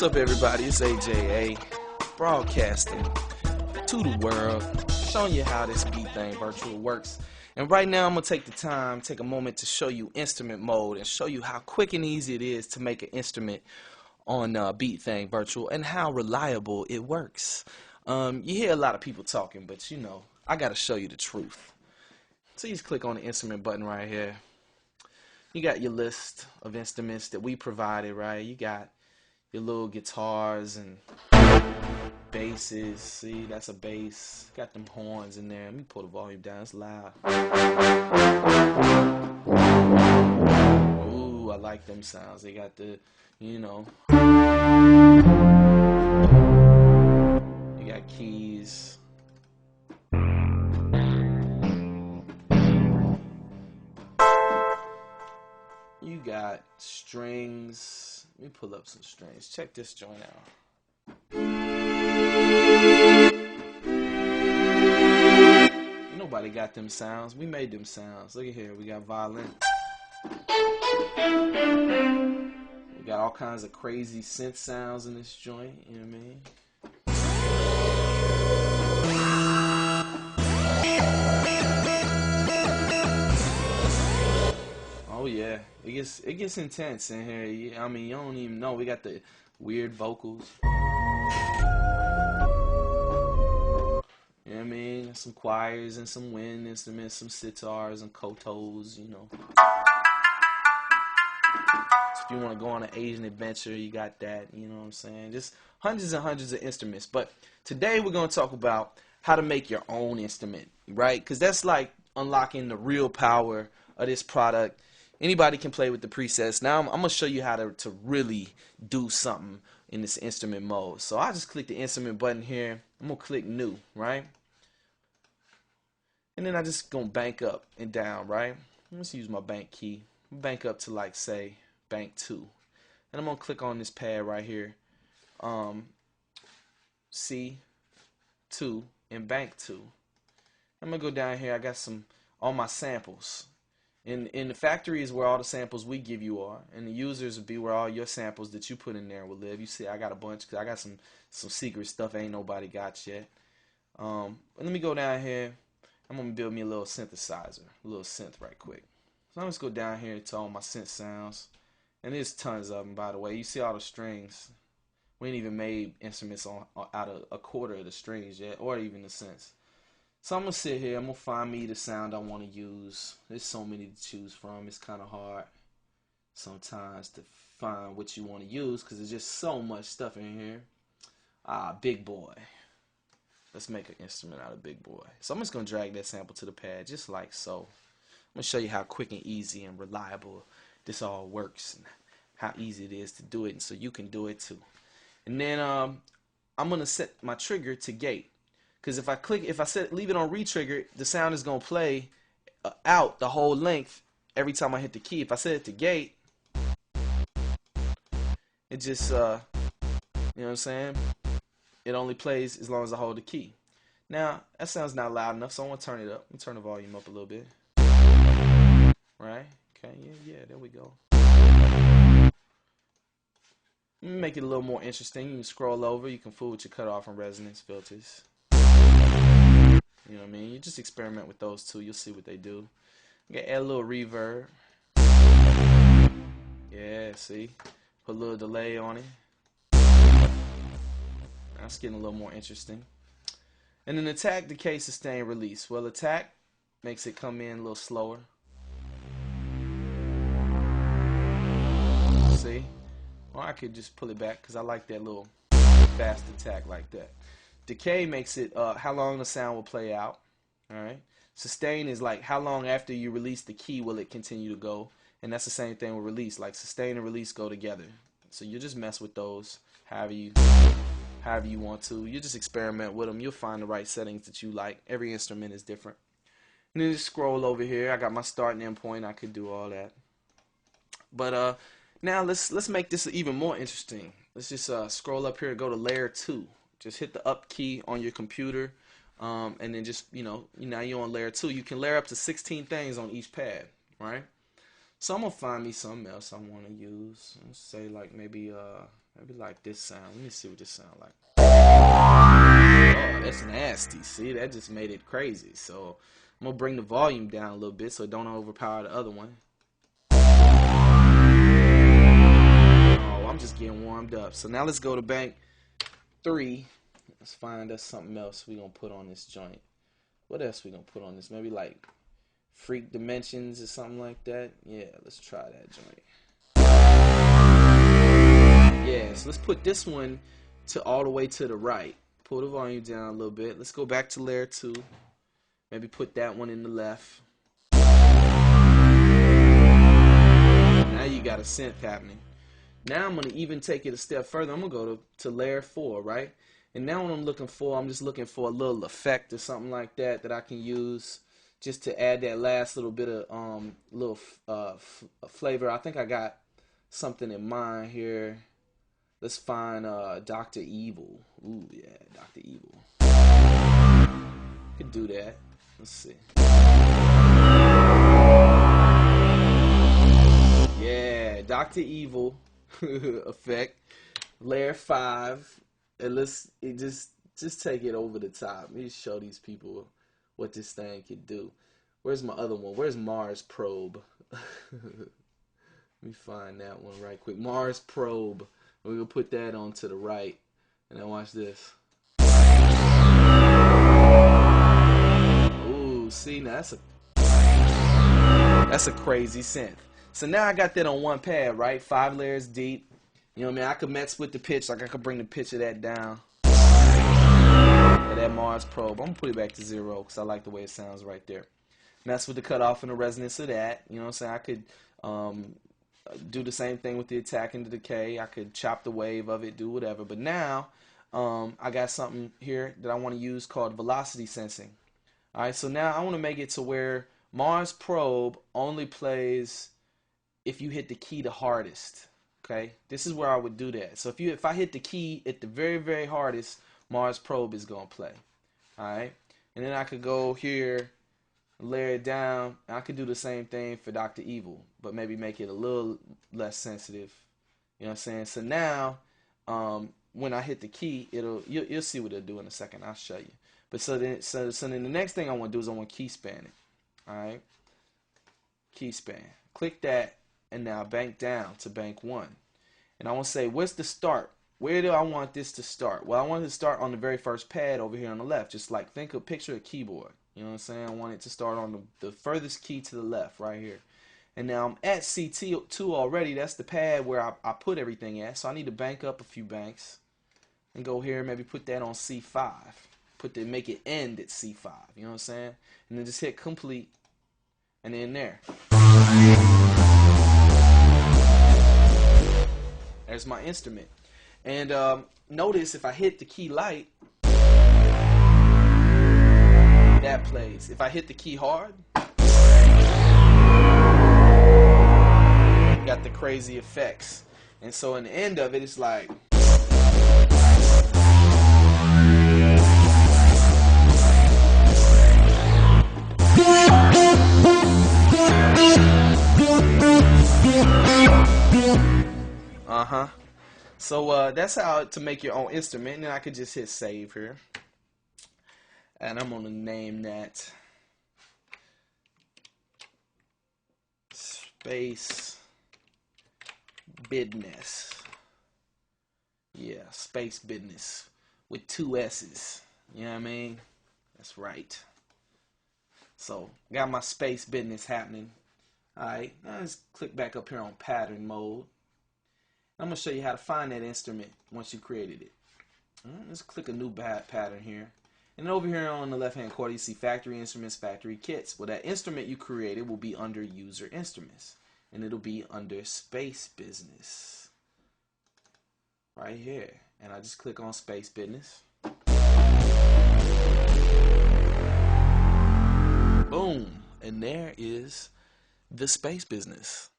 What's up, everybody? It's AJA broadcasting to the world, showing you how this beat thing virtual works. And right now I'm going to take a moment to show you instrument mode and show you how quick and easy it is to make an instrument on beat thing virtual and how reliable it works. You hear a lot of people talking, but you know, I got to show you the truth. So you just click on the instrument button right here. You got your list of instruments that we provided, right? You got your little guitars and basses. See, that's a bass. Got them horns in there. Let me pull the volume down. It's loud. Ooh, I like them sounds. They got the, you know. You got keys. You got strings. Let me pull up some strings. Check this joint out. Nobody got them sounds. We made them sounds. Look at here. We got violin. We got all kinds of crazy synth sounds in this joint. You know what I mean? Oh yeah, it gets intense in here. I mean, you don't even know. We got the weird vocals. You know what I mean? Some choirs and some wind instruments, some sitars and kotos, you know. So if you want to go on an Asian adventure, you got that, you know what I'm saying? Just hundreds and hundreds of instruments. But today we're going to talk about how to make your own instrument, right? Because that's like unlocking the real power of this product. Anybody can play with the presets. Now I'm going to show you how to really do something in this instrument mode. So I just click the instrument button here. I'm going to click new, right? And then I just going to bank up and down, right? Let's use my bank key. Bank up to, like, say, bank 2. And I'm going to click on this pad right here. C2 and bank 2. I'm going to go down here. I got all my samples. In the factory is where all the samples we give you are, and the users will be where all your samples that you put in there will live. You see, I got a bunch because I got some secret stuff ain't nobody got yet. Let me go down here. I'm gonna build me a little synthesizer, a little synth right quick. So I'm just go down here to all my synth sounds, and there's tons of them, by the way. You see all the strings. We ain't even made instruments out of a quarter of the strings yet, or even the synths. So I'm going to sit here, I'm going to find me the sound I want to use. There's so many to choose from. It's kind of hard sometimes to find what you want to use because there's just so much stuff in here. Big Boy. Let's make an instrument out of Big Boy. So I'm just going to drag that sample to the pad just like so. I'm going to show you how quick and easy and reliable this all works and how easy it is to do it, and so you can do it too. And then I'm going to set my trigger to gate. Because if I leave it on retrigger, the sound is going to play out the whole length every time I hit the key. If I set it to gate, it just, you know what I'm saying? It only plays as long as I hold the key. Now, that sounds not loud enough, so I want to turn it up. Let me turn the volume up a little bit. Right? Okay, yeah, there we go. Let me make it a little more interesting. You can scroll over. You can fool with your cutoff and resonance filters. You know what I mean? You just experiment with those two. You'll see what they do. You can add a little reverb. Yeah, see? Put a little delay on it. That's getting a little more interesting. And then attack, decay, sustain, release. Well, attack makes it come in a little slower. See? Or I could just pull it back because I like that little fast attack like that. Decay makes it how long the sound will play out. Alright. Sustain is like how long after you release the key will it continue to go. And that's the same thing with release. Like sustain and release go together. So you just mess with those however you want to. You just experiment with them. You'll find the right settings that you like. Every instrument is different. And then just scroll over here. I got my start and end point. I could do all that. But now let's make this even more interesting. Let's just scroll up here and go to layer 2. Just hit the up key on your computer, and then just, now you're on layer 2. You can layer up to 16 things on each pad, right? So I'm going to find me something else I want to use. Let's say like maybe Maybe like this sound. Let me see what this sound like. Oh, that's nasty. See, that just made it crazy. So I'm gonna bring the volume down a little bit so it don't overpower the other one. Oh, I'm just getting warmed up. So now let's go to bank 3. Let's find us something else we gonna put on this joint. What else we gonna put on this? Maybe like freak dimensions or something like that. Yeah, let's try that joint. Yeah, so let's put this one to all the way to the right. Pull the volume down a little bit. Let's go back to layer 2. Maybe put that one in the left. Now you got a synth happening. Now I'm going to even take it a step further. I'm going to go to layer 4, right? And now what I'm looking for, I'm just looking for a little effect or something like that that I can use just to add that last little bit of flavor. I think I got something in mind here. Let's find Dr. Evil. Ooh, yeah, Dr. Evil. Could do that. Let's see. Yeah, Dr. Evil effect. Layer 5. And just take it over the top. Let me show these people what this thing can do. Where's my other one? Where's Mars Probe? Let me find that one right quick. Mars Probe. We're gonna put that on to the right. And then watch this. Ooh, see, now that's a crazy synth. So now I got that on one pad, right? 5 layers deep. You know what I mean? I could mess with the pitch, like I could bring the pitch of that down. That Mars Probe. I'm gonna put it back to 0 because I like the way it sounds right there. Mess with the cutoff and the resonance of that. You know what I'm saying? I could do the same thing with the attack and the decay. I could chop the wave of it, do whatever. But now I got something here that I want to use called velocity sensing. Alright, so now I want to make it to where Mars Probe only plays if you hit the key the hardest. Okay, this is where I would do that. So if I hit the key at the very, very hardest, Mars Probe is gonna play. Alright, and then I could go here, layer it down. And I could do the same thing for Dr. Evil, but maybe make it a little less sensitive. You know what I'm saying? So now, when I hit the key, you'll see what it'll do in a second. I'll show you. But so then the next thing I want to do is I want to key span it. Alright, key span. Click that, and now bank down to bank 1. And I want to say, where's the start? Where do I want this to start? Well, I want it to start on the very first pad over here on the left. Just like picture a keyboard. You know what I'm saying? I want it to start on the furthest key to the left right here. And now I'm at CT2 already. That's the pad where I put everything at. So I need to bank up a few banks and go here and maybe put that on C5. Make it end at C5. You know what I'm saying? And then just hit complete. And then there. There's my instrument. And notice if I hit the key light, that plays. If I hit the key hard, got the crazy effects. And so in the end of it, it's like So that's how to make your own instrument. And then I could just hit save here. And I'm going to name that Space Business. Yeah, Space Business with 2 S's. You know what I mean? That's right. So, got my Space Business happening. Alright, now let's click back up here on pattern mode. I'm going to show you how to find that instrument once you created it. Let's click a new pattern here. And over here on the left hand corner you see factory instruments, factory kits. Well, that instrument you created will be under user instruments. And it'll be under Space Business. Right here. And I just click on Space Business. Boom. And there is the Space Business.